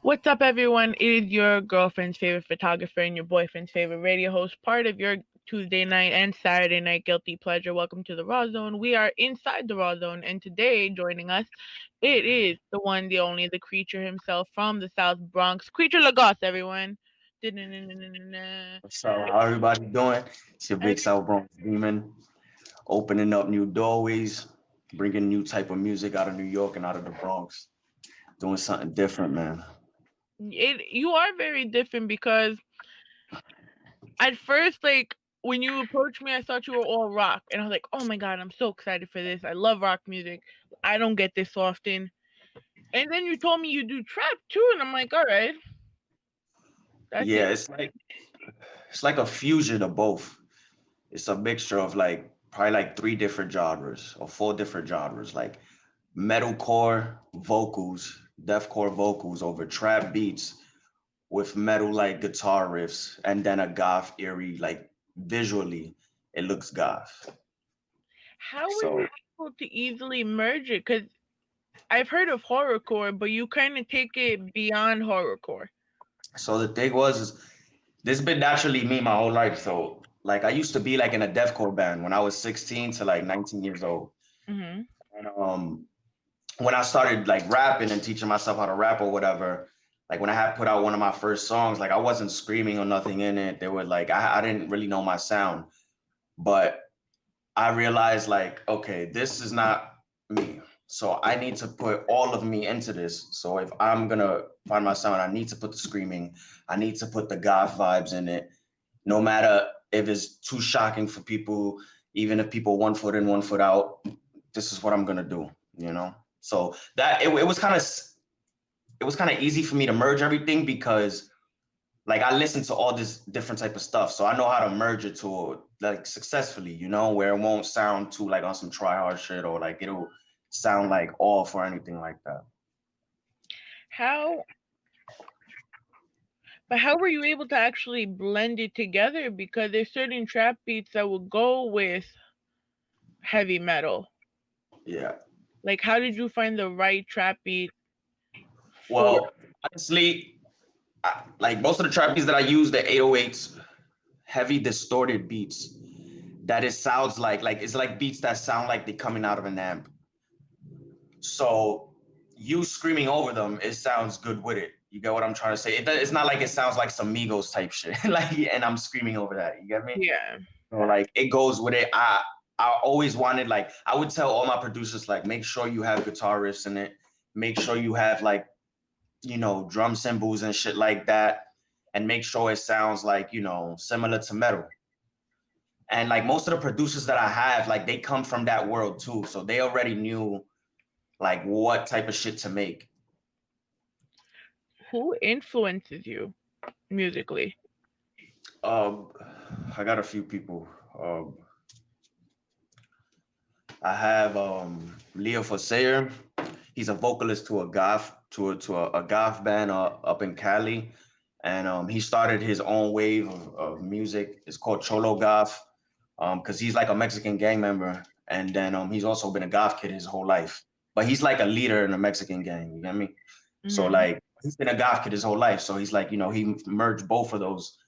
What's up, everyone? It is your girlfriend's favorite photographer and your boyfriend's favorite radio host, part of your Tuesday night and Saturday night guilty pleasure. Welcome to the Rawrrzone. We are inside the Rawrrzone, and today, joining us, it is the one, the only, the creature himself from the South Bronx, Kreature La Gothhhh, everyone. What's up? How everybody doing? It's your big South Bronx demon, opening up new doorways, bringing new type of music out of New York and out of the Bronx, doing something different, man. You are very different because at first, like, when you approached me, I thought you were all rock, and I was like, "Oh my god, I'm so excited for this! I love rock music. I don't get this often." And then you told me you do trap too, and I'm like, "All right, that's it." Yeah, it's like a fusion of both. It's a mixture of like probably like three different genres or four different genres, like metalcore vocals, deathcore vocals over trap beats with metal like guitar riffs, and then a goth eerie like visually it looks goth. How were you So able to easily merge it? Because I've heard of horrorcore, but you kind of take it beyond horrorcore. so the thing was is this has been naturally me my whole life. So like I used to be like in a deathcore band when I was 16 to like 19 years old. Hmm. And when I started like rapping and teaching myself how to rap or whatever, like when I had put out one of my first songs, like I wasn't screaming or nothing in it. They were like I didn't really know my sound, but I realized like, okay, this is not me. So I need to put all of me into this. So if I'm gonna find my sound, I need to put the screaming, I need to put the goth vibes in it. No matter if it's too shocking for people, even if people 1 foot in, 1 foot out, this is what I'm gonna do, you know? So that it was kind of easy for me to merge everything because like I listen to all this different type of stuff, so I know how to merge it to like successfully, where it won't sound too like on some try hard shit or like it'll sound like off or anything like that. How, but how were you able to actually blend it together? Because there's certain trap beats that will go with heavy metal. Yeah. Like, how did you find the right trap beat for? Well, honestly, like most of the trap beats that I use, the 808s, heavy distorted beats. That it sounds like it's like beats that sound like they're coming out of an amp. So you screaming over them, it sounds good with it. You get what I'm trying to say? It's not like it sounds like some Migos type shit, like, and I'm screaming over that. You get me? Yeah. So like it goes with it. I always wanted like I would tell all my producers like make sure you have guitar riffs in it. Make sure you have like drum cymbals and shit like that, and make sure it sounds like similar to metal. And like most of the producers that I have, like they come from that world too, so they already knew like what type of shit to make. Who influences you musically? Um, I got a few people. Um, I have Leo Fosayer. He's a vocalist to a a goth band up in Cali, and he started his own wave of music. It's called Cholo Goth, because he's like a Mexican gang member, and then he's also been a goth kid his whole life. But he's like a leader in a Mexican gang. You get me? So Hmm. like he's been a goth kid his whole life. So he's like he merged both of those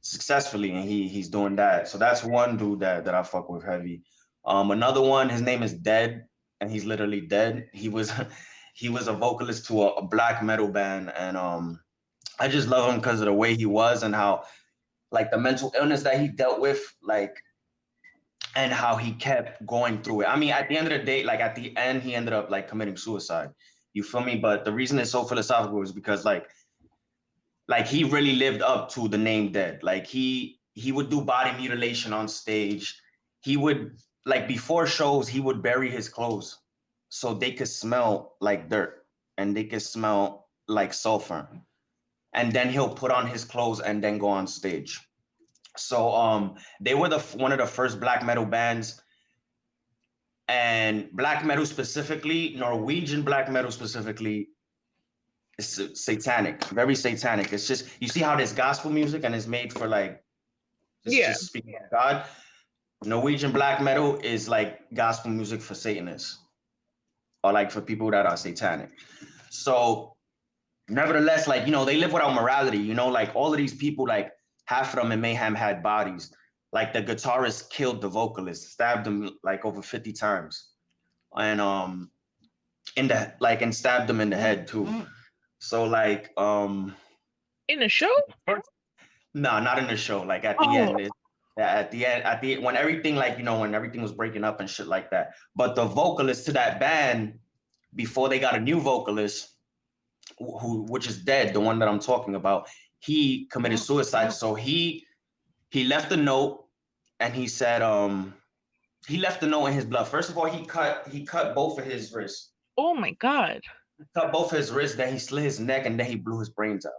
successfully, and he's doing that. So that's one dude that I fuck with heavy. Another one, his name is Dead, and he's literally dead. He was he was a vocalist to a black metal band, and I just love him because of the way he was and how like the mental illness that he dealt with, like, and how he kept going through it. I mean, at the end of the day, like at the end, he ended up like committing suicide. You feel me? But the reason it's so philosophical is because like he really lived up to the name Dead. Like he would do body mutilation on stage. He would like before shows he would bury his clothes so they could smell like dirt and they could smell like sulfur. And then he'll put on his clothes and then go on stage. So they were the one of the first black metal bands, and black metal specifically, Norwegian black metal specifically, it's satanic, very satanic. It's just you see how there's gospel music and it's made for like Yeah. just speaking of God. Norwegian black metal is like gospel music for Satanists or like for people that are satanic. So Nevertheless, like, you know, they live without morality, you know, like all of these people, like half of them in Mayhem had bodies. Like the guitarist killed the vocalist, stabbed him like over 50 times. And in the like and stabbed him in the head too. So like In a show? no, not in the show. Like at the Oh, end, at the when everything like you know when everything was breaking up and shit like that. But the vocalist to that band before they got a new vocalist, who which is dead, the one that I'm talking about, he committed suicide. So he left a note and he said he left a note in his blood. First of all, he cut both of his wrists. oh my God. Cut both his wrists, then he slit his neck, and then he blew his brains out.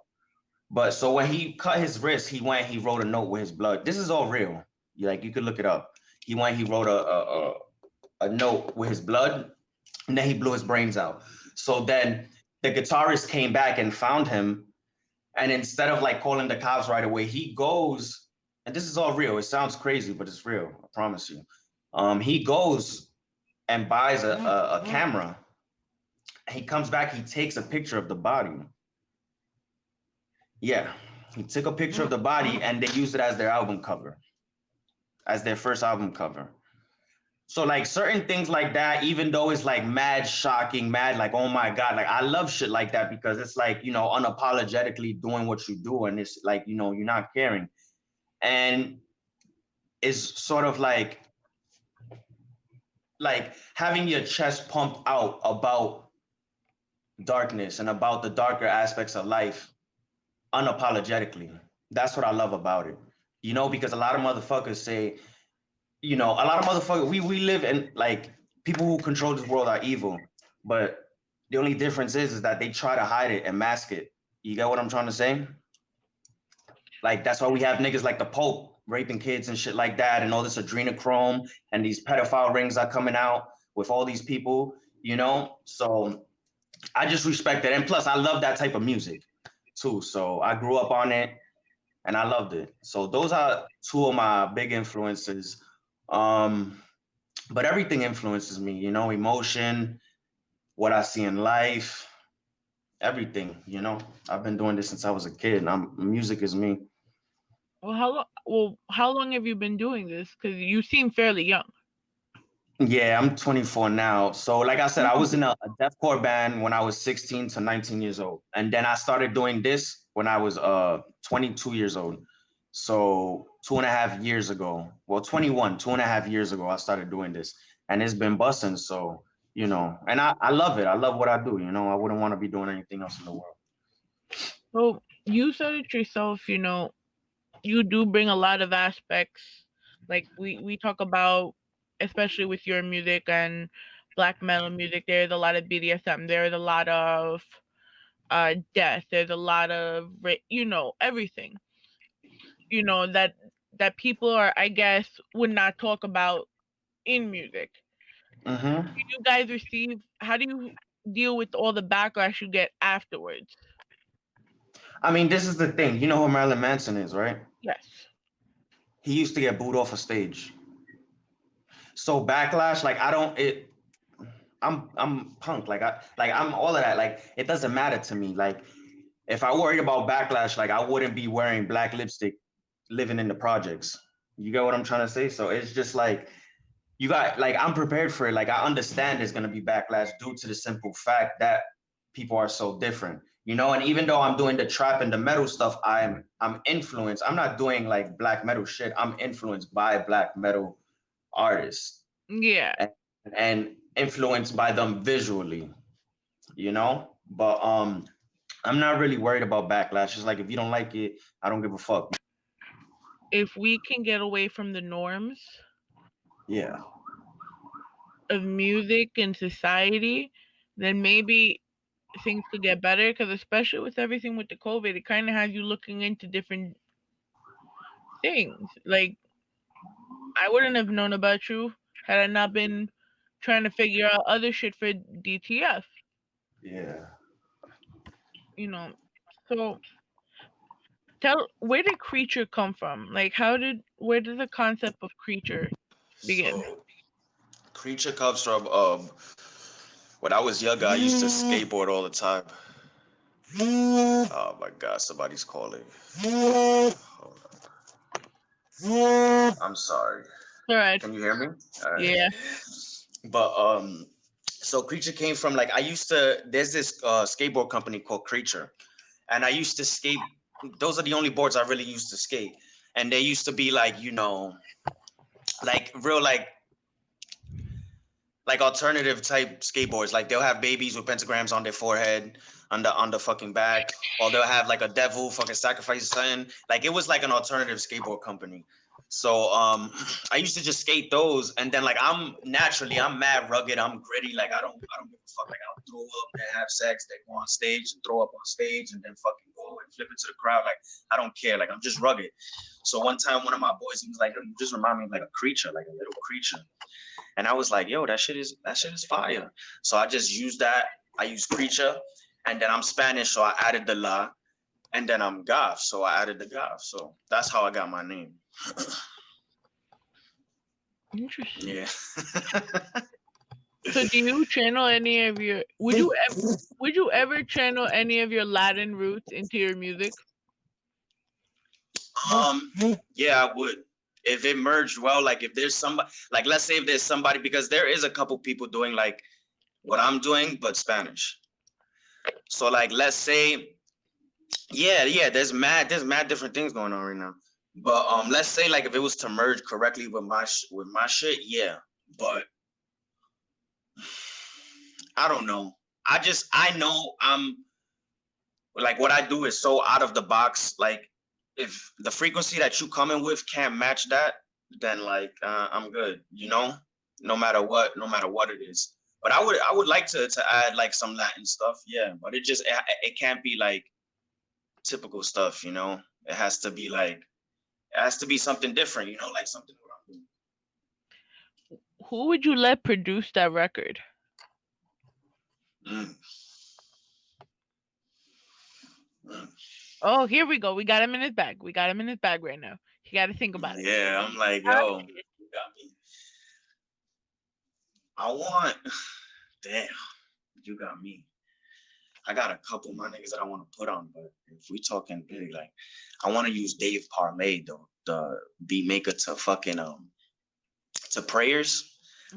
But so when he cut his wrist, he wrote a note with his blood. This is all real. Like you could look it up. He wrote a note with his blood, and then he blew his brains out. So then the guitarist came back and found him, and instead of like calling the cops right away, he goes, and this is all real. It sounds crazy, but it's real. I promise you. He goes and buys a camera. He comes back. He takes a picture of the body. Yeah, he took a picture of the body and they used it as their album cover, as their first album cover. So like certain things like that, even though it's like mad shocking, mad like, oh my God, like I love shit like that because it's like, you know, unapologetically doing what you do and it's like, you know, you're not caring. And it's sort of like having your chest pumped out about darkness and about the darker aspects of life unapologetically. That's what I love about it. You know, because a lot of motherfuckers say, you know, a lot of motherfuckers, we live in like people who control this world are evil, but the only difference is that they try to hide it and mask it. You get what I'm trying to say? Like that's why we have niggas like the Pope raping kids and shit like that, and all this adrenochrome and these pedophile rings are coming out with all these people, you know? So I just respect it. And plus I love that type of music too. So I grew up on it and I loved it. So those are two of my big influences. But everything influences me, you know, emotion, what I see in life, everything, you know. I've been doing this since I was a kid. Music is me. How long have you been doing this? Because you seem fairly young. Yeah, I'm 24 now. So like I said, I was in a deathcore band when I was 16 to 19 years old. And then I started doing this when I was 22 years old. So 2.5 years ago, well, 21, 2.5 years ago, I started doing this. And it's been busting. So, you know, and I love it. I love what I do. You know, I wouldn't want to be doing anything else in the world. So you said it yourself, you do bring a lot of aspects. Like we talk about, especially with your music and black metal music, there's a lot of BDSM. There's a lot of death. There's a lot of everything. That people are, I guess, would not talk about in music. Mm-hmm. Do you guys receive? How do you deal with all the backlash you get afterwards? I mean, this is the thing. You know who Marilyn Manson is, right? Yes. He used to get booed off a stage. So backlash, like I don't it I'm punk. I'm all of that. Like it doesn't matter to me. Like if I worried about backlash, like I wouldn't be wearing black lipstick living in the projects. You get what I'm trying to say? So it's just like you got like I'm prepared for it. Like I understand there's gonna be backlash due to the simple fact that people are so different. You know, and even though I'm doing the trap and the metal stuff, I'm influenced. I'm not doing like black metal shit. I'm influenced by black metal artists Yeah. and influenced by them visually, you know? But I'm not really worried about backlash. It's like if you don't like it, I don't give a fuck. If we can get away from the norms Yeah. of music and society, then maybe things could get better. Because especially with everything with the COVID, it kind of has you looking into different things. Like I wouldn't have known about you had I not been trying to figure out other shit for DTF. Yeah. You know, so tell where did Kreature come from? Like, where did the concept of Kreature begin? So Creature comes from when I was younger, I used to skateboard all the time. Oh my God, somebody's calling. Hold on. I'm sorry. All right. Can you hear me? All right. Yeah. But so Kreature came from like I used to. There's this skateboard company called Kreature, and I used to skate. Those are the only boards I really used to skate, and they used to be like like real like alternative type skateboards. Like they'll have babies with pentagrams on their forehead, on the fucking back, or they'll have like a devil fucking sacrifice something. Like it was like an alternative skateboard company. So I used to just skate those, and then like I'm mad rugged, I'm gritty, like I don't give a fuck. Like I'll throw up and have sex, then go on stage and throw up on stage, and then fucking go and flip into the crowd. Like I don't care. Like I'm just rugged. So one time, one of my boys, he was like, "You just remind me of like a creature, like a little creature." And I was like, yo, that shit is fire. So I just used that. I used Kreature, and then I'm Spanish, so I added the la, and then I'm Gothh, so I added the Gothh. So that's how I got my name. Interesting. Yeah. So do you channel any of your would you ever channel any of your Latin roots into your music? Yeah, I would. If it merged well, like if there's somebody, like let's say if there's somebody, because there is a couple people doing like what I'm doing, but Spanish. So like let's say, yeah, there's mad different things going on right now. But let's say like if it was to merge correctly with my shit, yeah. But I don't know. I know I'm like what I do is so out of the box. Like if the frequency that you coming with can't match that, then like I'm good. No matter what it is. But I would like to add like some Latin stuff, yeah. But it can't be like typical stuff. It has to be something different. Like something. Who would you let produce that record? Mm. Mm. Oh, here we go. We got him in his bag. We got him in his bag right now. You got to think about it. Yeah, I'm like, yo, you got me. I want, damn, you got me. I got a couple of my niggas that I want to put on, but if we talking big, like, I want to use Dave Parley, though, the beat maker to fucking to Prayers.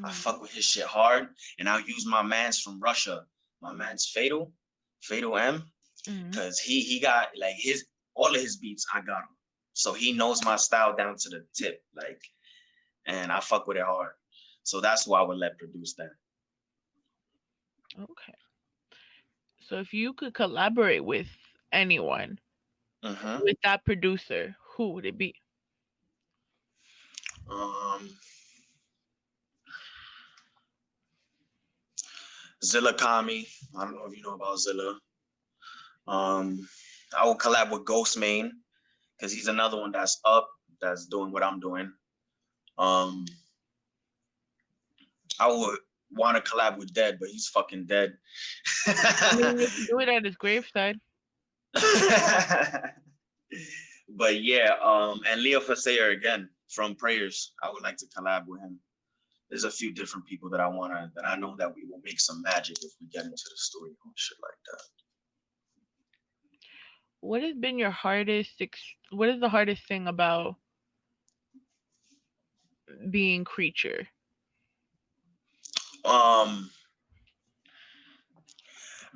I fuck with his shit hard, and I'll use my man's from Russia, my man's Fatal M, because he got like all of his beats. I got him, so he knows my style down to the tip, like, and I fuck with it hard. So that's why I would let produce that. Okay. So if you could collaborate with anyone, with that producer, who would it be? Zilla Kami. I don't know if you know about Zilla. I will collab with Ghost Main because he's another one that's doing what I'm doing. I would want to collab with Dead, but he's fucking dead. I mean, you can do it at his graveside. But yeah, and Leo Fasayer again from Prayers. I would like to collab with him. There's a few different people that I know that we will make some magic if we get into the studio and shit like that. What has been your what is the hardest thing about being Kreature?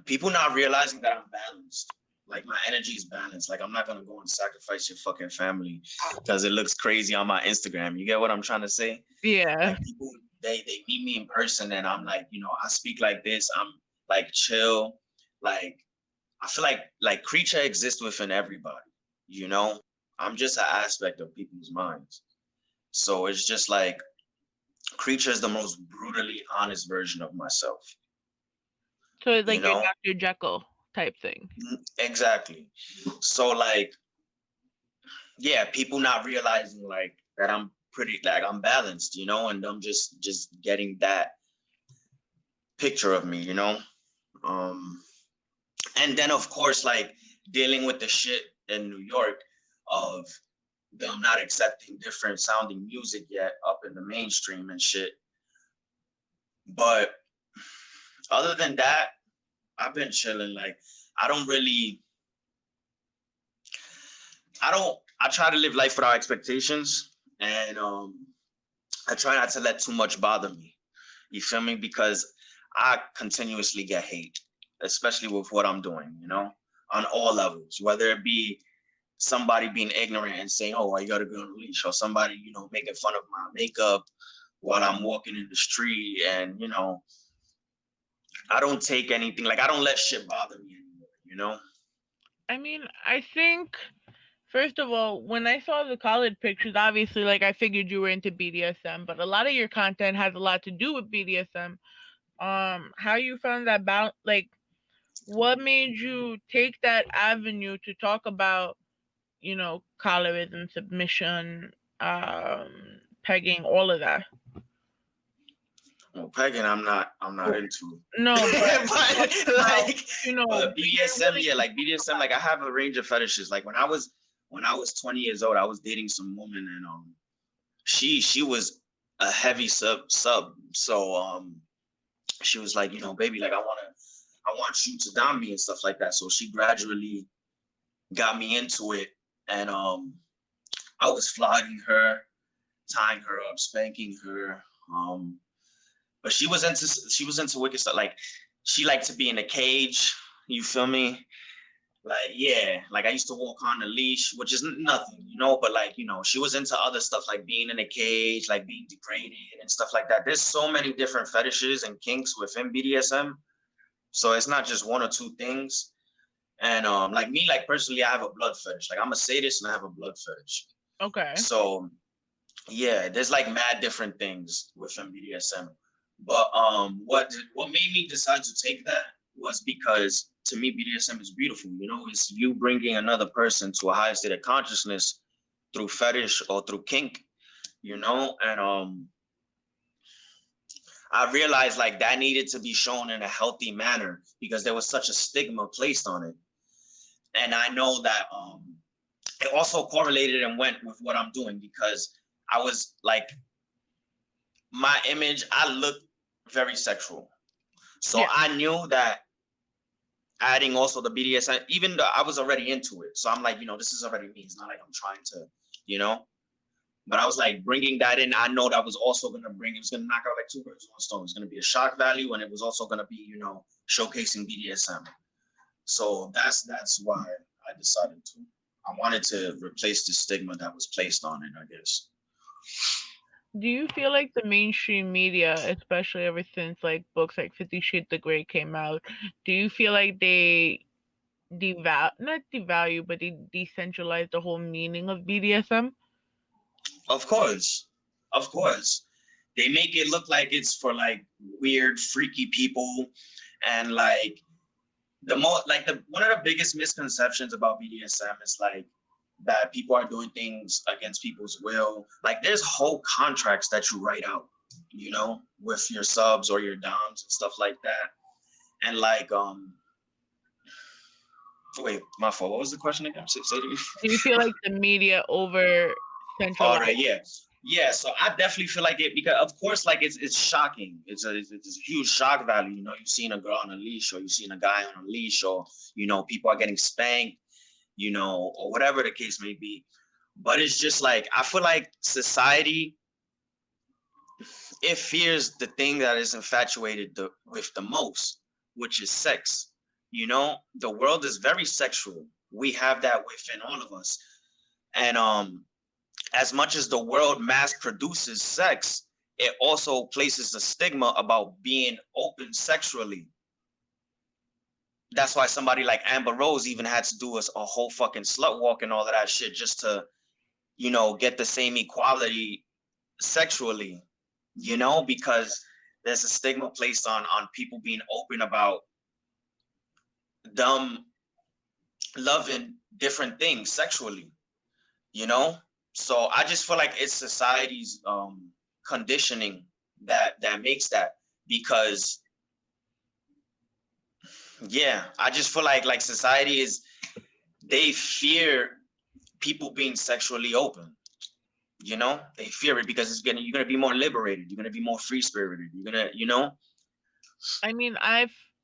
People not realizing that I'm balanced. Like my energy is balanced. Like I'm not gonna go and sacrifice your fucking family because it looks crazy on my Instagram. You get what I'm trying to say? Yeah. Like people they meet me in person and I'm like, I speak like this. I'm like chill. Like I feel like Kreature exists within everybody. I'm just an aspect of people's minds. So it's just like Kreature is the most brutally honest version of myself. So it's like your Dr. Jekyll type thing. Exactly. So like, yeah, people not realizing like that I'm pretty like I'm balanced, and I'm just getting that picture of me, and then of course like dealing with the shit in New York of them not accepting different sounding music yet up in the mainstream and shit. But other than that, I've been chilling. Like I don't really, I try to live life without expectations, and I try not to let too much bother me. You feel me? Because I continuously get hate, especially with what I'm doing, you know, on all levels, whether it be somebody being ignorant and saying, "Oh, I gotta go on a leash," or somebody, you know, making fun of my makeup while I'm walking in the street, and you know, I don't take anything like I don't let shit bother me anymore, you know. I mean, I think first of all, when I saw the college pictures, obviously, like I figured you were into BDSM, but a lot of your content has a lot to do with BDSM. How you found that balance? Like, what made you take that avenue to talk about, colorism, submission, pegging, all of that? Well, pegging, I'm not into. No, but talk But about, like, but being BDSM, willing yeah, to like BDSM, like I have a range of fetishes. Like when I was 20 years old, I was dating some woman, and she was a heavy sub. So she was like, you know, baby, like I want you to dom me and stuff like that. So she gradually got me into it, and I was flogging her, tying her up, spanking her. Um, but she was into wicked stuff. Like she liked to be in a cage. You feel me? Like yeah, like I used to walk on the leash, which is nothing, you know. But like you know, she was into other stuff like being in a cage, like being degraded and stuff like that. There's so many different fetishes and kinks within BDSM, so it's not just one or two things. And like me, like personally, I have a blood fetish. Like I'm a sadist and I have a blood fetish. okay, So yeah, there's like mad different things within BDSM. But what made me decide to take that was because to me BDSM is beautiful. You know, it's you bringing another person to a higher state of consciousness through fetish or through kink. You know, and I realized like that needed to be shown in a healthy manner because there was such a stigma placed on it. And I know that it also correlated and went with what I'm doing because I was like my image, I look very sexual. So yeah. I knew that adding also the BDSM, even though I was already into it. So I'm like, you know, this is already me. It's not like I'm trying to, you know, but I was like bringing that in. I know that was also going to it was going to knock out like two birds with one stone. It's going to be a shock value and it was also going to be, you know, showcasing BDSM. So that's why I decided to. I wanted to replace the stigma that was placed on it, I guess. Do you feel like the mainstream media, especially ever since like books like 50 Shades of Grey came out, do you feel like they not devalue, but they decentralize the whole meaning of BDSM? Of course. Of course. They make it look like it's for like weird, freaky people. And like the one of the biggest misconceptions about BDSM is like that people are doing things against people's will. Like there's whole contracts that you write out, you know, with your subs or your doms and stuff like that. And like wait, my fault. What was the question again? Say it to me. Do you feel like the media over All centralized? right, yeah, yeah. So I definitely feel like it because, of course, like it's shocking. It's a huge shock value. You know, you've seen a girl on a leash, or you've seen a guy on a leash, or you know, people are getting spanked, you know, or whatever the case may be. But it's just like I feel like society it fears the thing that is infatuated with the most, which is sex. You know, the world is very sexual. We have that within all of us, and as much as the world mass produces sex, it also places a stigma about being open sexually. That's why somebody like Amber Rose even had to do a whole fucking slut walk and all of that shit just to, you know, get the same equality sexually, you know, because there's a stigma placed on people being open about them loving different things sexually, you know. So I just feel like it's society's conditioning that makes that because yeah, I just feel like society is they fear people being sexually open. You know, they fear it because you're gonna be more liberated. You're gonna be more free spirited. You're gonna, you know. I mean,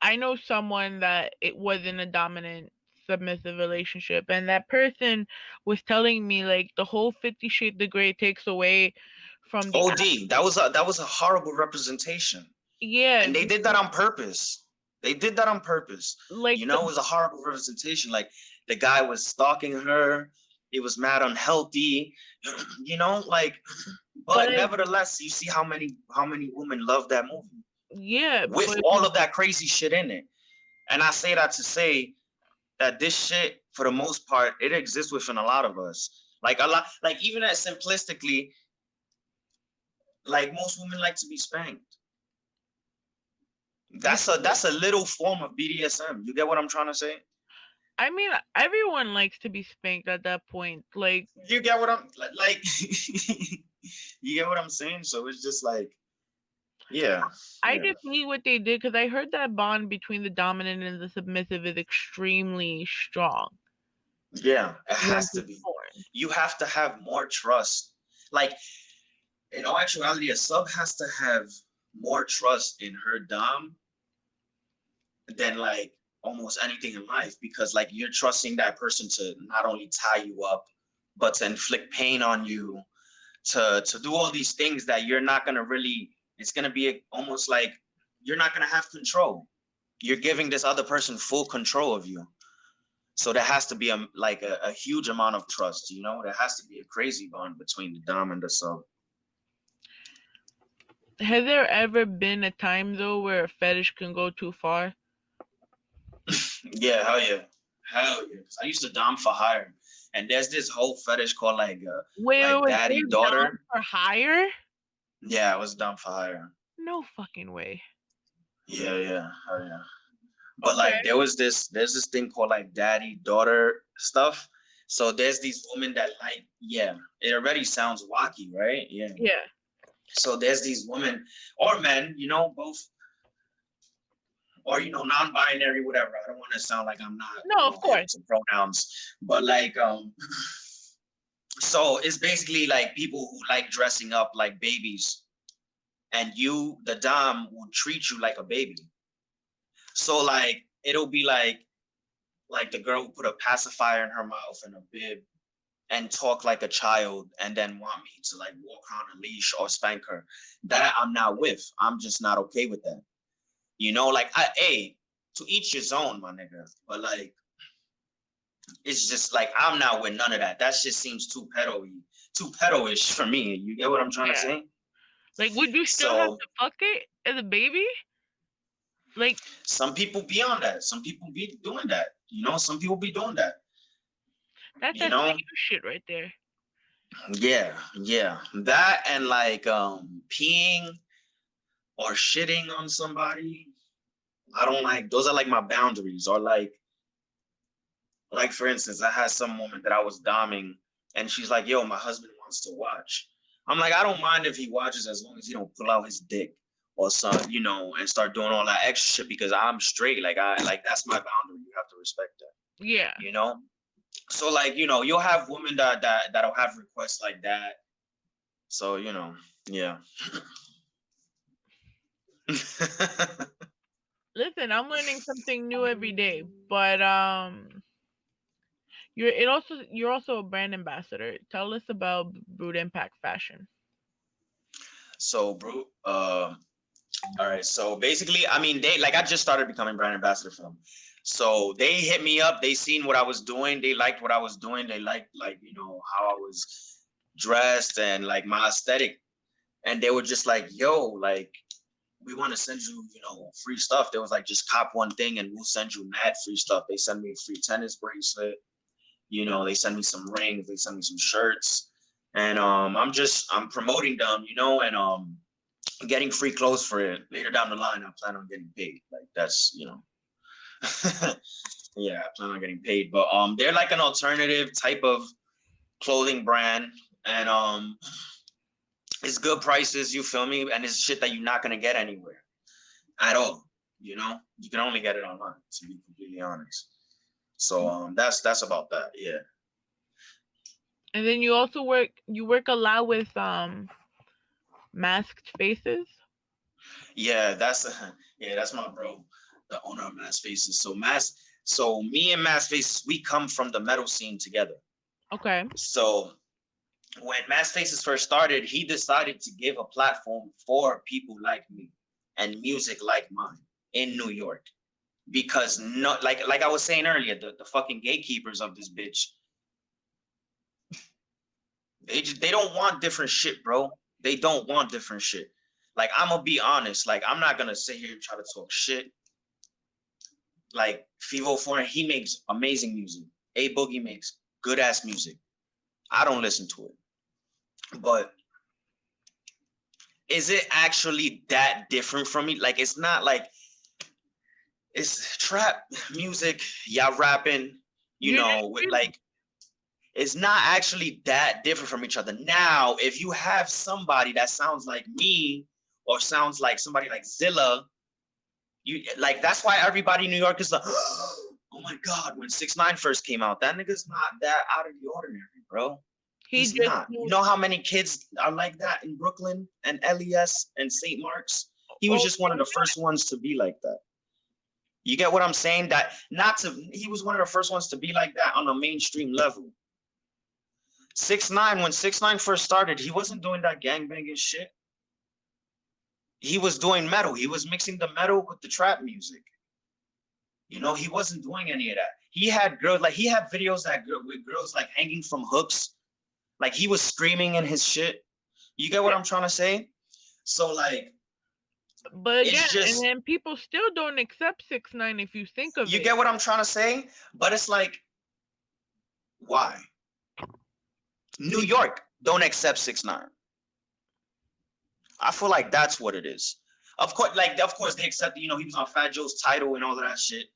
I know someone that it was in a dominant submissive relationship, and that person was telling me like the whole 50 Shades of Grey takes away from the OD. That was a horrible representation. yeah, And they did that on purpose. They did that on purpose. like You know, it was a horrible representation. Like the guy was stalking her. He was mad unhealthy. You know, like, but but nevertheless, you see how many women love that movie yeah, with but all of that crazy shit in it. And I say that to say that this shit, for the most part, it exists within a lot of us. Like a lot, like even as simplistically, like most women like to be spanked. That's a little form of BDSM. You get what I'm trying to say? I mean, everyone likes to be spanked at that point. Like, You get what I'm like? You get what I'm saying? So it's just like, yeah, I yeah, just need what they did because I heard that bond between the dominant and the submissive is extremely strong yeah. It once has to it's be. formed. You have to have more trust. Like in all actuality, a sub has to have more trust in her dom than like almost anything in life, because like you're trusting that person to not only tie you up but to inflict pain on you, to do all these things that you're not going to really, it's going to be almost like you're not going to have control. You're giving this other person full control of you. So there has to be a huge amount of trust, you know. There has to be a crazy bond between the dom and the sub. Has there ever been a time though where a fetish can go too far? Yeah, hell yeah, hell yeah. 'Cause I used to dom for hire, and there's this whole fetish called Wait, like wait, daddy there's dom daughter. for hire? Yeah, I was dom for hire. No fucking way. Yeah, yeah, hell yeah. But Okay. like there's this thing called like daddy daughter stuff. So there's these women that like, yeah, it already sounds wacky, right? Yeah. Yeah. So there's these women or men, you know, both, or non-binary, whatever. I don't want to sound like I'm not, No, of hip course. to pronouns, but like so it's basically like people who like dressing up like babies, and you, the dom, will treat you like a baby. So like it'll be like the girl who put a pacifier in her mouth and a bib and talk like a child and then want me to like walk on a leash or spank her. That I'm not with. I'm just not okay with that. Like hey, to each his own, my nigga. But like it's just like I'm not with none of that. That shit seems too pedo-y, too pedo-ish for me. You get what I'm trying to Yeah. say? Like, would you still have So to fuck it as a baby? Like, some people be on that. Some people be doing that. Some people be doing that. that's You that know? safe shit right there. Yeah, yeah. That and like peeing or shitting on somebody. I don't like those are like my boundaries. Or like for instance, I had some woman that I was doming and she's like, yo, my husband wants to watch. I'm like, I don't mind if he watches as long as he don't pull out his dick or something, and start doing all that extra shit because I'm straight. Like I like that's my boundary. You have to respect that. Yeah. You know? So like, you'll have women that'll have requests like that. So, yeah. Listen, I'm learning something new every day. But you're also a brand ambassador. Tell us about Brood Impact Fashion. So, bro, all right. So basically, I mean, I just started becoming brand ambassador for them. So they hit me up. They seen what I was doing. They liked what I was doing. They liked how I was dressed and like my aesthetic. And they were just like, yo, like we want to send you, free stuff. They was like, just cop one thing and we'll send you mad free stuff. They send me a free tennis bracelet. They send me some rings. They send me some shirts. And I'm promoting them, and getting free clothes for it. Later down the line, I plan on getting paid. Like that's, yeah, I plan on getting paid. But they're like an alternative type of clothing brand, and it's good prices. You feel me? And it's shit that you're not gonna get anywhere at all. You can only get it online. To be completely honest. So that's about that. Yeah. And then you work a lot with masked faces. Yeah, that's yeah, that's my bro. the owner of Mass Faces. So me and Mass Faces, we come from the metal scene together. Okay. So when Mass Faces first started, he decided to give a platform for people like me and music like mine in New York. Because no, like I was saying earlier, the fucking gatekeepers of this bitch, they don't want different shit, bro. They don't want different shit. Like, I'm gonna be honest. Like, I'm not gonna sit here and try to talk shit. Like, Fivo Foreign, he makes amazing music. A Boogie makes good ass music. I don't listen to it, but is it actually that different from me? Like, it's not like it's trap music. Y'all rapping, you know, with like. It's not actually that different from each other. Now, if you have somebody that sounds like me or sounds like somebody like Zilla, you like, that's why everybody in New York is like, oh my God, when 6ix9ine first came out, that nigga's not that out of the ordinary, bro. He's not. You know how many kids are like that in Brooklyn and LES and St. Mark's? He was just one of the first ones to be like that. You get what I'm saying? He was one of the first ones to be like that on a mainstream level. 6ix9ine, when 6ix9ine first started, he wasn't doing that gangbanging shit. He was doing metal. He was mixing the metal with the trap music. You know, he wasn't doing any of that. He had girls, like, he had videos with girls like hanging from hooks. Like, he was screaming in his shit. You get what I'm trying to say? So, like, but again, and then people still don't accept 6ix9ine if you think of it. You get what I'm trying to say? But it's like, why? New York don't accept 6ix9ine. I feel like that's what it is. Of course they accept, you know, he was on Fat Joe's Title and all of that shit.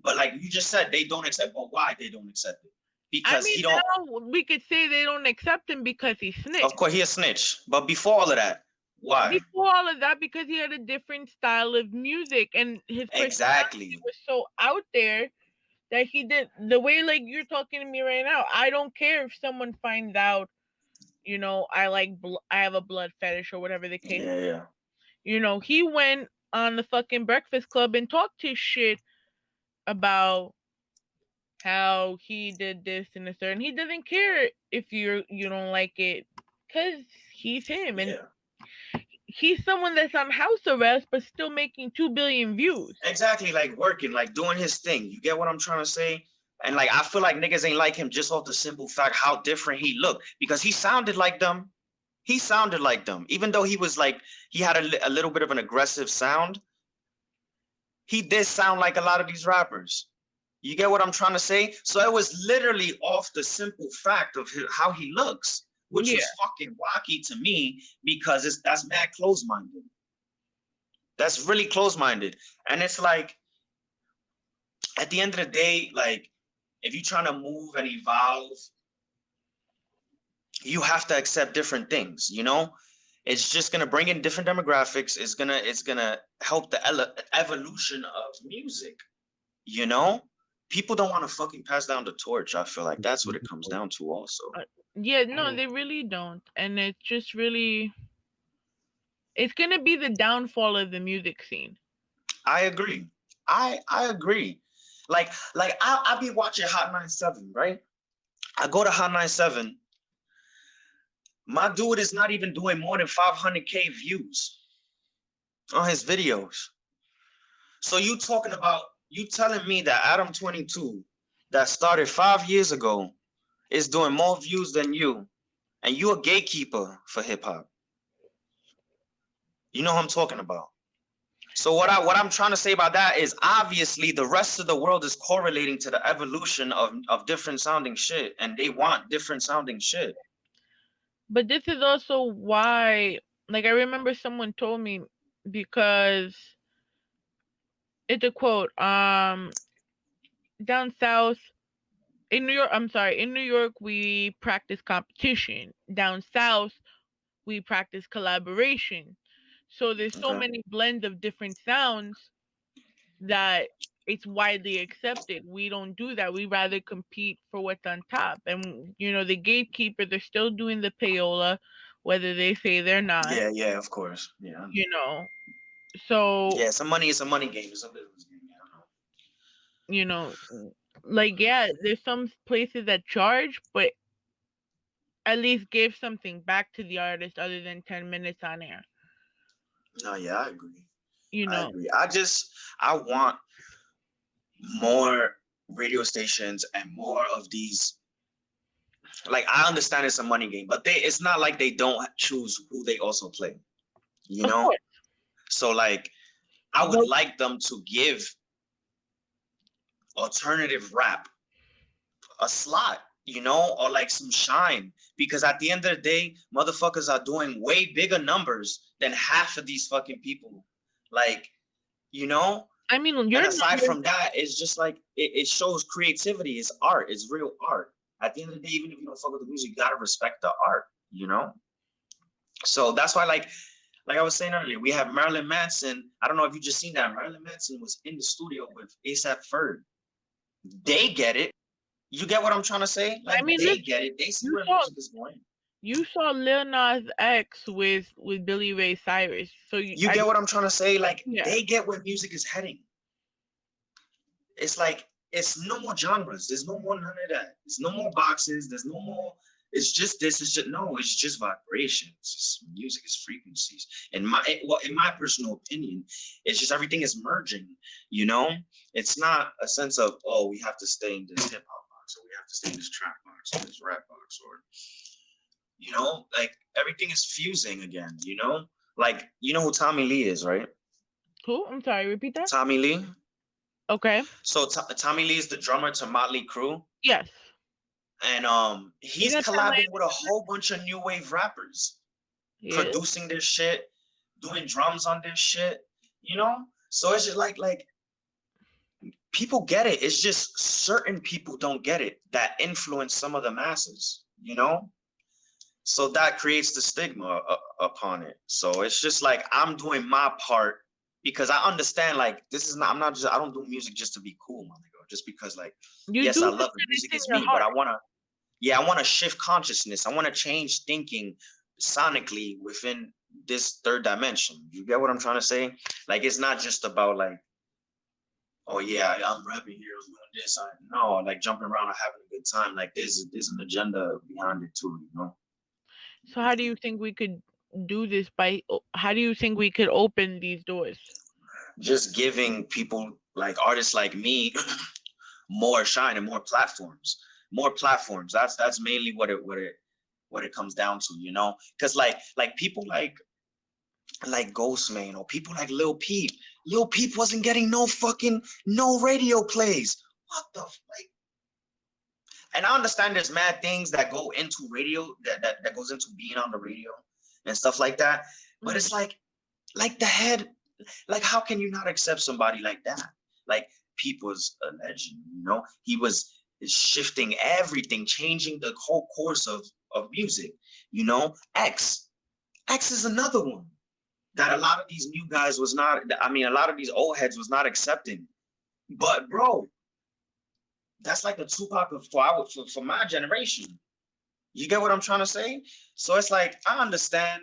But like you just said, they don't accept. But why they don't accept it? Because he don't. Now we could say they don't accept him because he snitched. Of course, he a snitch. But before all of that, why? Before all of that, because he had a different style of music and his personality was so out there that he did the way, like you're talking to me right now. I don't care if someone finds out, you know, I have a blood fetish or whatever the case. Yeah. You know, he went on the fucking Breakfast Club and talked his shit about how he did this and this, and he doesn't care if you don't like it, because he's him, and he's someone that's on house arrest but still making 2 billion views. Exactly, like working, like doing his thing. You get what I'm trying to say? And like, I feel like niggas ain't like him just off the simple fact how different he looked, because he sounded like them. He sounded like them, even though he was like, he had a little bit of an aggressive sound. He did sound like a lot of these rappers. You get what I'm trying to say? So it was literally off the simple fact of how he looks, which was fucking wacky to me, because that's mad close-minded. That's really close-minded. And it's like, at the end of the day, like, if you're trying to move and evolve, you have to accept different things, you know? It's just gonna bring in different demographics. It's gonna help the evolution of music, you know? People don't want to fucking pass down the torch. I feel like that's what it comes down to also. Yeah, no, they really don't. And it's just really, it's gonna be the downfall of the music scene. I agree. I agree. Like I'll be watching Hot 97, right? I go to Hot 97. My dude is not even doing more than 500K views on his videos. So you telling me that Adam 22 that started 5 years ago is doing more views than you, and you a gatekeeper for hip hop? You know what I'm talking about. So what I'm trying to say about that is, obviously the rest of the world is correlating to the evolution of different sounding shit, and they want different sounding shit. But this is also why, like, I remember someone told me, because it's a quote, down south in New York we practice competition. Down south we practice collaboration. So there's so many blends of different sounds that it's widely accepted. We don't do that. We rather compete for what's on top. And, you know, the gatekeepers are still doing the payola, whether they say they're not. Yeah, of course. Yeah. You know, so. Yeah, it's a money game. It's a business game. you know, like, yeah, there's some places that charge, but at least give something back to the artist other than 10 minutes on air. No, yeah, I agree. You I know, agree. I want more radio stations and more of these. Like, I understand it's a money game, but it's not like they don't choose who they also play, you of know? course. So, like, I would But like them to give alternative rap a slot, or like some shine. Because at the end of the day, motherfuckers are doing way bigger numbers than half of these fucking people. Like, you know? I mean, And your aside numbers. from that, it's just like it shows creativity. It's art. It's real art. At the end of the day, even if you don't fuck with the music, you gotta respect the art. So that's why, like I was saying earlier, we have Marilyn Manson. I don't know if you just seen that. Marilyn Manson was in the studio with ASAP Ferg. They get it. You get what I'm trying to say? I Like, mean, they listen, get it. They see you where saw music is going. you saw Lil Nas X with Billy Ray Cyrus, so You get what I'm trying to say? Like, yeah. they get where music is heading. It's like, it's no more genres. There's no more none of that. There's no more boxes. There's no more. It's just this. It's just no. It's just vibration. It's just music. Is frequencies. In my personal opinion, it's just everything is merging. It's not a sense of, oh, we have to stay in this hip hop box, or we have to stay in this trap box, or this rap box, or like everything is fusing again. Like, you know who Tommy Lee is, right? Who? I'm sorry. Repeat that. Tommy Lee. Okay. So Tommy Lee is the drummer to Motley Crue. Yes. And he's collabing with a whole bunch of new wave rappers, producing their shit, doing drums on their shit, So it's just like people get it. It's just certain people don't get it that influence some of the masses, So that creates the stigma upon it. So it's just like, I'm doing my part because I understand, like, I don't do music just to be cool, my nigga. Just because, like, yes, I love the music is me, but I want to shift consciousness. I want to change thinking sonically within this third dimension. You get what I'm trying to say? Like, it's not just about, like, oh yeah, I'm rapping here, I'm doing this. No, like, jumping around and having a good time. Like, there's an agenda behind it too, So how do you think we could do this how do you think we could open these doors? Just giving people, like artists like me, more shine and more platforms. That's mainly what it comes down to, because like people like Ghostman, or people like Lil Peep. Lil Peep wasn't getting no radio plays. What the like? And I understand there's mad things that go into radio, that goes into being on the radio and stuff like that. But it's like the head, like, how can you not accept somebody like that? Like, Peep was a legend, He was shifting everything, changing the whole course of music, X is another one that a lot of these new guys was not, a lot of these old heads was not accepting. But bro, that's like the Tupac for my generation. You get what I'm trying to say? So it's like, I understand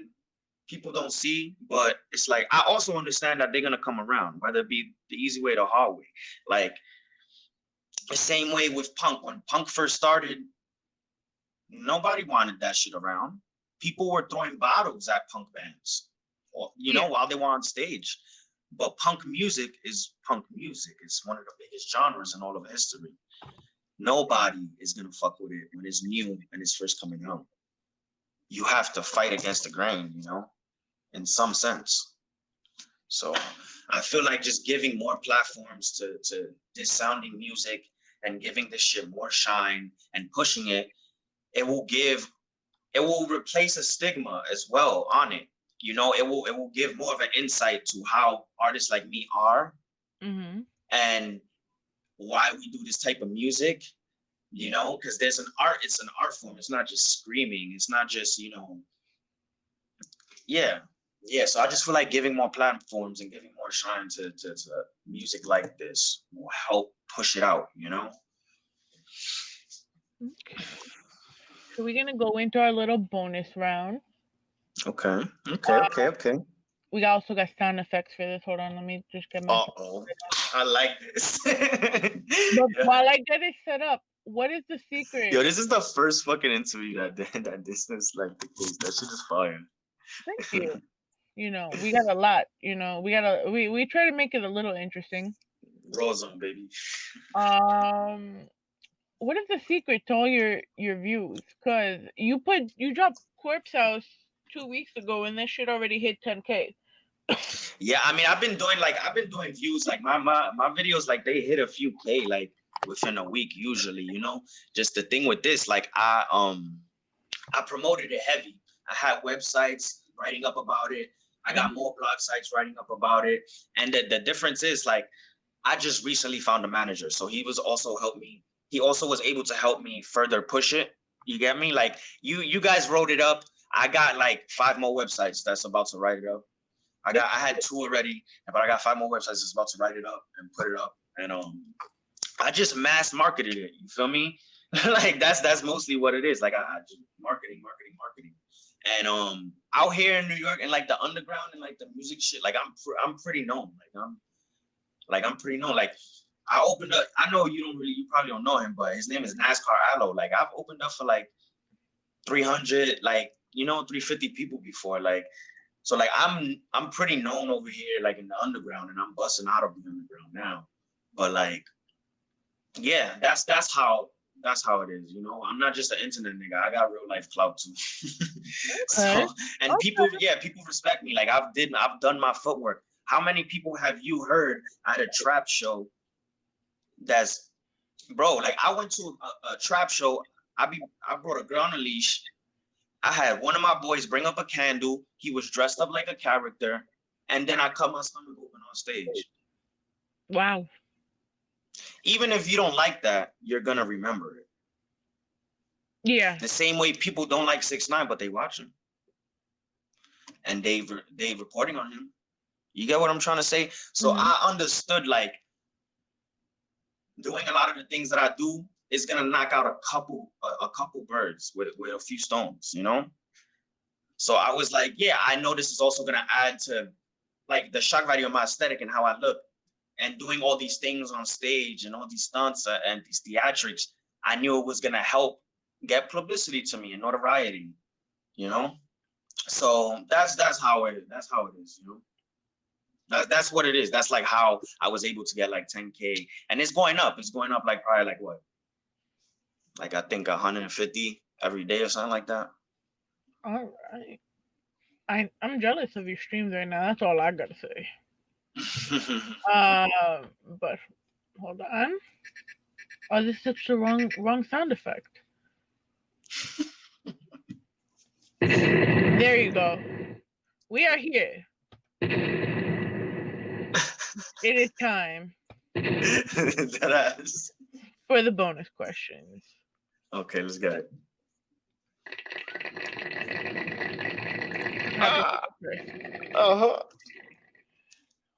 people don't see, but it's like, I also understand that they're gonna come around, whether it be the easy way or the hard way. Like, the same way with punk. When punk first started, nobody wanted that shit around. People were throwing bottles at punk bands, while they were on stage. But punk music is punk music. It's one of the biggest genres in all of history. Nobody is gonna fuck with it when it's new and it's first coming out. You have to fight against the grain, in some sense. So I feel like just giving more platforms to this sounding music and giving this shit more shine and pushing it, it will replace a stigma as well on it. It will give more of an insight to how artists like me are, and why we do this type of music, because it's an art form. It's not just screaming. It's not just, yeah. So I just feel like giving more platforms and giving more shine to music like this will help push it out, Okay. So we're gonna go into our little bonus round. Okay. We also got sound effects for this. Hold on, let me just get my. I like this. But while I get it set up, what is the secret? Yo, this is the first fucking interview that distance like the case. That shit is fire. Thank you. You know, we got a lot. You know, we try to make it a little interesting. Rawrrzone, baby. What is the secret to all your views? Cause you dropped Corpse House 2 weeks ago, and that shit already hit 10K. Yeah, I mean, I've been doing views like my videos, like they hit a few K like within a week usually, you know. Just the thing with this, like I promoted it heavy. I had websites writing up about it. I got more blog sites writing up about it. And the difference is like I just recently found a manager, so he also was able to help me further push it. You get me? Like you guys wrote it up. I got like 5 more websites that's about to write it up. I had 2 already, but I got 5 more websites that's about to write it up and put it up. And I just mass marketed it. You feel me? Like that's mostly what it is. Like I just marketing. And out here in New York and like the underground and like the music shit, like I'm pretty known. I'm pretty known. Like I opened up. I know you probably don't know him, but his name is NASCAR Aloe. Like I've opened up for like 300, like 350 people before. Like so, like I'm pretty known over here, like in the underground, and I'm busting out of the underground now. But like, yeah, that's how it is. You know, I'm not just an internet nigga. I got real life clout too. So and people respect me. Like I've done my footwork. How many people have you heard at a trap show? That's bro. Like I went to a trap show. I brought a girl on a leash. I had one of my boys bring up a candle. He was dressed up like a character, and then I cut my stomach open on stage. Wow. Even if you don't like that, you're gonna remember it. Yeah. The same way people don't like 6ix9ine, but they watch him, and they reporting on him. You get what I'm trying to say? So I understood like doing a lot of the things that I do is gonna knock out a couple birds with a few stones, you know. So I was like, yeah, I know this is also gonna add to like the shock value of my aesthetic and how I look, and doing all these things on stage and all these stunts and these theatrics. I knew it was gonna help get publicity to me and notoriety, you know. So that's how it is, you know. That's what it is. That's like how I was able to get like 10K, and it's going up. It's going up like probably like what? Like I think 150 every day or something like that. All right. I'm jealous of your streams right now. That's all I gotta say. But hold on. Oh, this is such the wrong sound effect. There you go. We are here. It is time for the bonus questions. Okay, let's get it.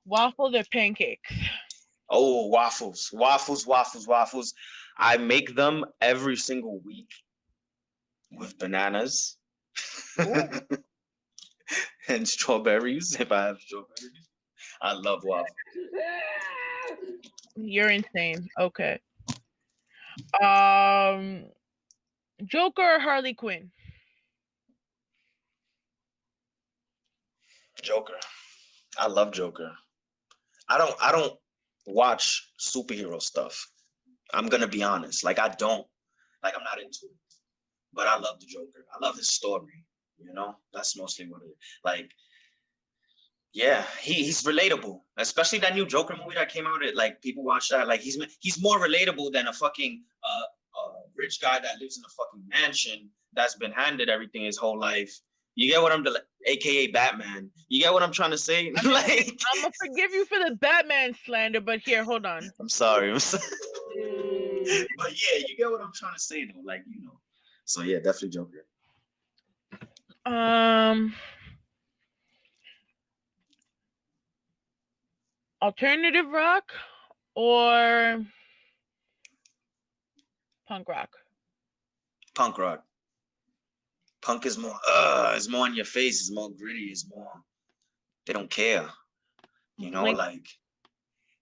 Waffles or pancakes? Oh, waffles. I make them every single week with bananas and strawberries. If I have strawberries, I love waffles. You're insane. Okay. Joker or Harley Quinn? Joker. I love Joker. I don't watch superhero stuff. I'm gonna be honest. Like I'm not into it. But I love the Joker. I love his story. You know, that's mostly what it is. Like, yeah, he's relatable. Especially that new Joker movie that came out. Like people watch that. Like he's more relatable than a fucking rich guy that lives in a fucking mansion that's been handed everything his whole life. You get what I'm AKA Batman. You get what I'm trying to say? I'm gonna forgive you for the Batman slander, but here, hold on. I'm sorry. But yeah, you get what I'm trying to say though. Like, you know. So yeah, definitely Joker. Alternative rock or punk rock? Punk rock. Punk is more in your face, it's more gritty, it's more, they don't care. You know, like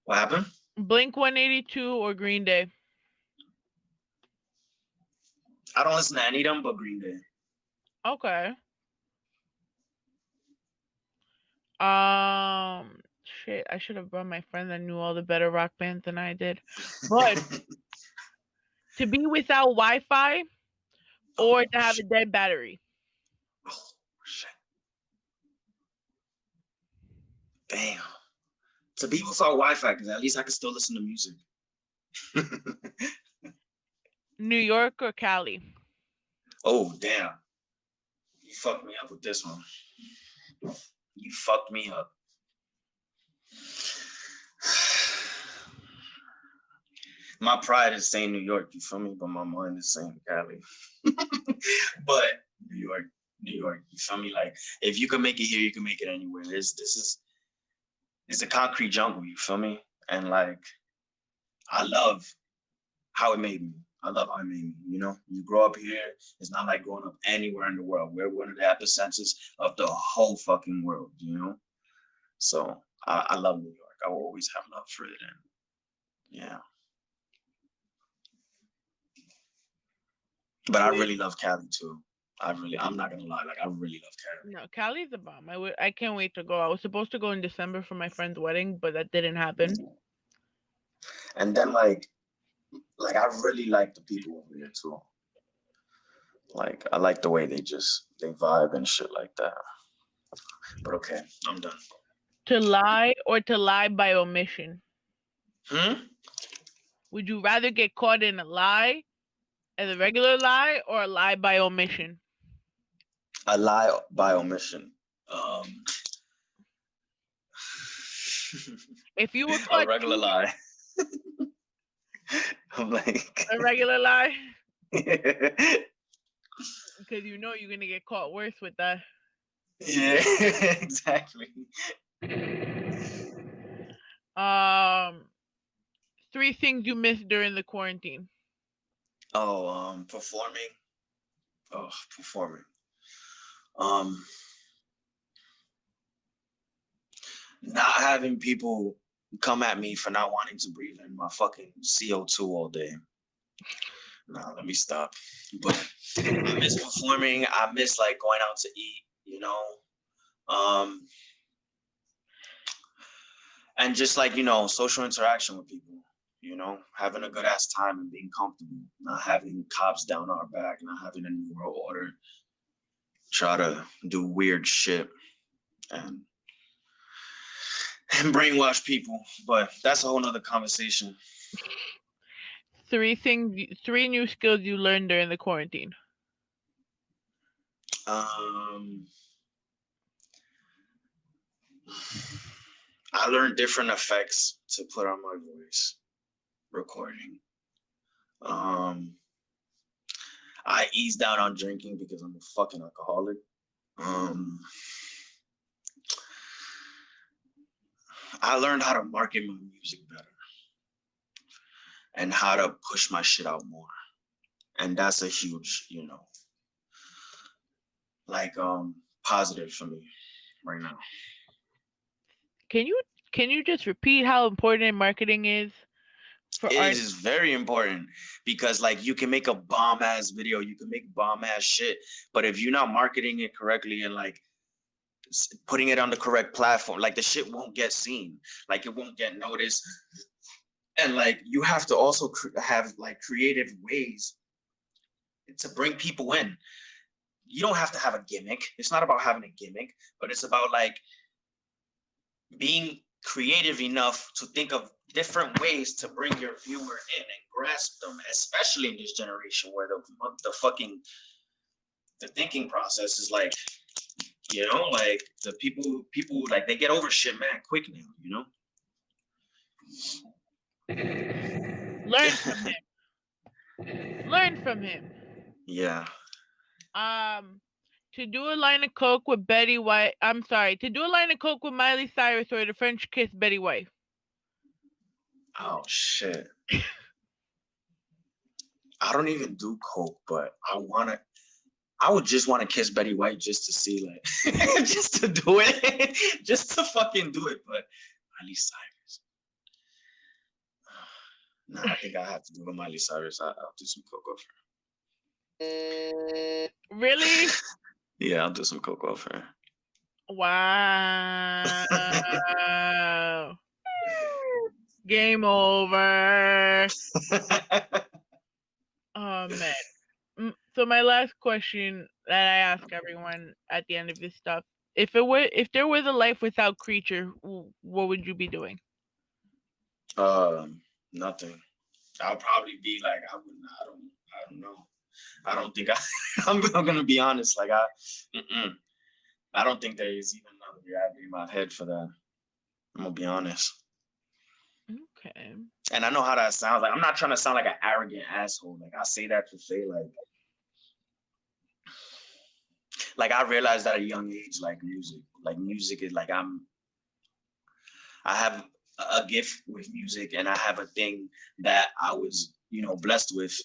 what happened? Blink 182 or Green Day? I don't listen to any of them but Green Day. Okay. Shit, I should have brought my friend that knew all the better rock bands than I did. But to be without Wi-Fi Oh or to have a shit. dead battery? Oh shit. Damn. To be without Wi-Fi, because at least I can still listen to music. New York or Cali? Oh damn. You fucked me up with this one. You fucked me up. My pride is saying New York, you feel me? But my mind is saying Cali. But New York, you feel me? Like if you can make it here, you can make it anywhere. It's a concrete jungle, you feel me? And like I love how it made me. I love how it made me. You know, you grow up here. It's not like growing up anywhere in the world. We're one of the epicenters of the whole fucking world. You know, so I love New York. I will always have love for it. And yeah, but I really love Cali too. I'm not gonna lie. Like I really love Cali. No, Cali's the bomb. I can't wait to go. I was supposed to go in December for my friend's wedding, but that didn't happen. And then like I really like the people over here too. Like I like the way they vibe and shit like that. But okay, I'm done. To lie or to lie by omission? Hmm? Would you rather get caught in a lie as a regular lie or a lie by omission? A lie by omission. Um, If you were a caught regular cheating, lie. I'm like, a regular lie, yeah, because you know you're gonna get caught worse with that. exactly. Um, three things you missed during the quarantine. Oh, performing. Oh, performing. Um, not having people come at me for not wanting to breathe in my fucking CO2 all day. Nah, let me stop. But I miss performing. I miss like going out to eat, you know. And just like, social interaction with people, having a good ass time and being comfortable, not having cops down our back, not having a new world order, try to do weird shit and brainwash people. But that's a whole nother conversation. Three new skills you learned during the quarantine. I learned different effects to put on my voice recording. I eased out on drinking because I'm a fucking alcoholic. I learned how to market my music better and how to push my shit out more. And that's a huge, positive for me right now. Can you just repeat how important marketing is for It art? is very important because like you can make a bomb ass video, you can make bomb ass shit, but if you're not marketing it correctly and like putting it on the correct platform, like the shit won't get seen, like it won't get noticed. And like you have to also have like creative ways to bring people in. You don't have to have a gimmick. It's not about having a gimmick, but it's about like being creative enough to think of different ways to bring your viewer in and grasp them, especially in this generation where the thinking process is like, like the people like they get over shit man quick now, Learn from him. Learn from him. Yeah. To do a line of coke with Betty White. I'm sorry. To do a line of coke with Miley Cyrus or the French kiss Betty White. Oh shit. I don't even do coke, but I would just want to kiss Betty White just to see, like, just to do it, just to fucking do it. But Miley Cyrus, Nah, I think I have to do with Miley Cyrus. I'll do some cocoa for Really? her. Yeah, I'll do some cocoa for her. Wow. Game over. Oh man. So my last question that I ask everyone at the end of this stuff: if there was a life without Kreature, what would you be doing? Nothing. I'll probably be like I don't know. I don't think I'm gonna be honest. Like mm-mm. I don't think there is even another reality in my head for that. I'm gonna be honest. Okay. And I know how that sounds. Like I'm not trying to sound like an arrogant asshole. Like I say that to say like I realized at a young age, like music is like I have a gift with music, and I have a thing that I was blessed with.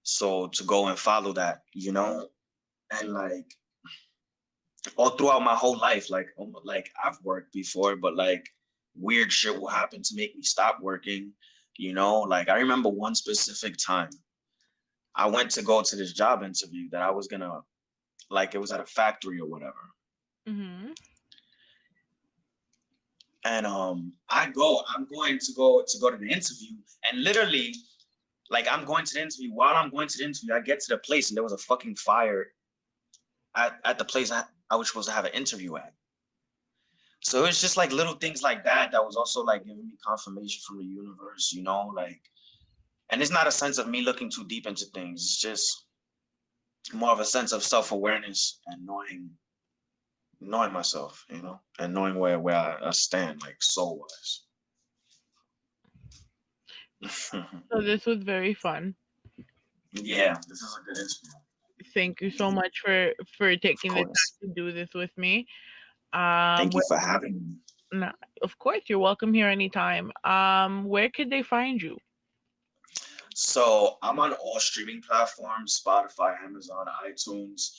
So to go and follow that, and like all throughout my whole life, like I've worked before, but like weird shit will happen to make me stop working. Like I remember one specific time I went to go to this job interview that I was gonna, like, it was at a factory or whatever. Mhm. And I'm going to go to the interview, and literally, like, I'm going to the interview. While I'm going to the interview, I get to the place and there was a fucking fire at the place I was supposed to have an interview at. So it's just like little things like that that was also like giving me confirmation from the universe, like, and it's not a sense of me looking too deep into things. It's just more of a sense of self-awareness and knowing myself, and knowing where I stand, like soul wise. So this was very fun. Yeah, this is a good interview. Thank you so much for Of taking the time course. to do this with me. Thank you Where, for having me. no, of course you're welcome here anytime. Where could they find you? So I'm on all streaming platforms: Spotify, Amazon, iTunes.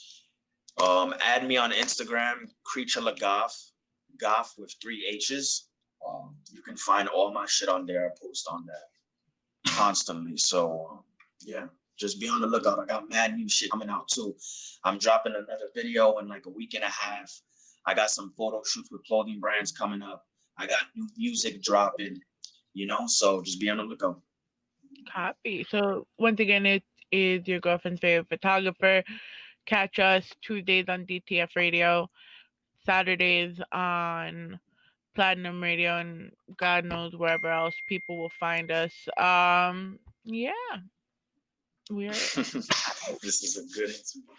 Add me on Instagram, Kreature Lagothhh, Goth with 3 H's. You can find all my shit on there. I post on that constantly. So yeah, just be on the lookout. I got mad new shit coming out too. I'm dropping another video in like a week and a half. I got some photo shoots with clothing brands coming up. I got new music dropping, so just be on the lookout. Copy. So once again, it is your girlfriend's favorite photographer. Catch us Tuesdays on DTF Radio, Saturdays on Platinum Radio, and God knows wherever else people will find us. Yeah, we're This is a good interview.